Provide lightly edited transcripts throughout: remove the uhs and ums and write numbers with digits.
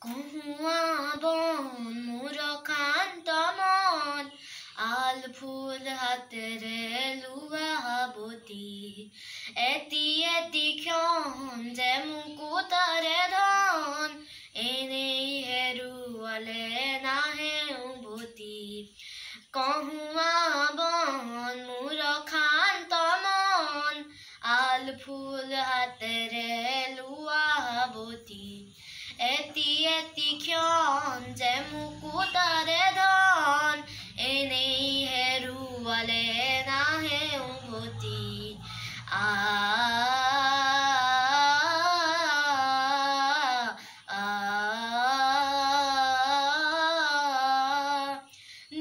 কহুৱা বন মোৰ শান্ত মন, আল ফুল হাতেৰে লোৱা হাবতি, এটি এটি ক্ষণ যে মুকুতাৰে ধন, এনেই হেৰুৱালে নাহে উভতি। কহুৱা বন মোৰ শান্ত মন, আল ফুল হাতেৰে লোৱা হাবতি, এটি এটি ক্ষণ যে মুকুতাৰে ধন, এনেই হেৰুৱালে নাহে উভতি।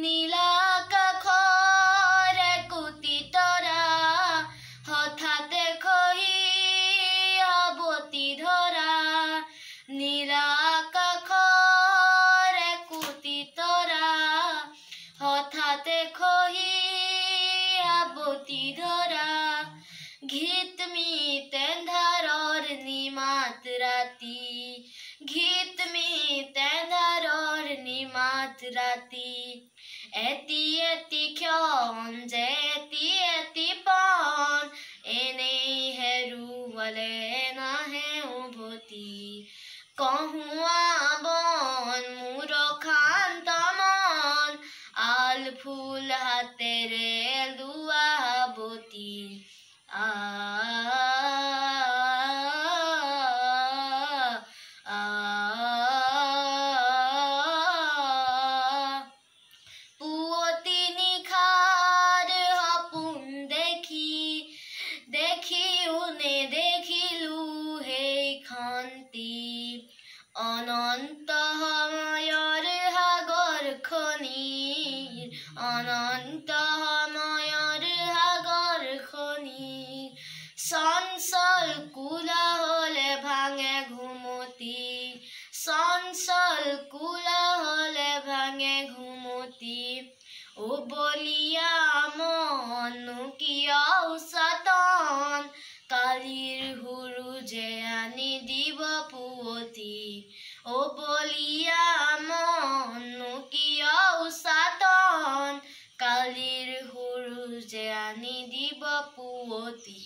নীলা আকাশৰ একোটি তৰা, হঠাতে খহি হাবতি ধৰা। নীলা আকাশৰ একোটি তৰা, হঠাতে খহি হাবতি ধৰা। ঘিতমিত এন্ধাৰৰ নিমাত ৰাতি, ঘিতমিত এন্ধাৰৰ নিমাত ৰাতি, এটি এটি ক্ষণ যে এটি এটি পণ, এনেই হেৰুৱালে নাহে উভতি। কহুৱা বন মোৰ শান্ত মন, আল ফুল হাতেৰে লোৱা হাবতি। পুৱতি নিশাৰ সপোন দেখি, দেখিও নেদেখিলো সেইখন্তি, অনন্ত সময়ৰ সাগৰখনিৰ, অনন্ত সময়ৰ সাগৰখনিৰ। চঞ্চল কোলাহলে ভাঙে ঘুমতি, চঞ্চল কোলাহলে ভাঙে ঘুমতি। ও বলিয়া মন কিয় উচতন, কালিৰ সুৰুজে আনি দিব পুৱতি। ও বলিয়া মন কিয় উচতন, কালিৰ সুৰুজে আনি দিব পুৱতি।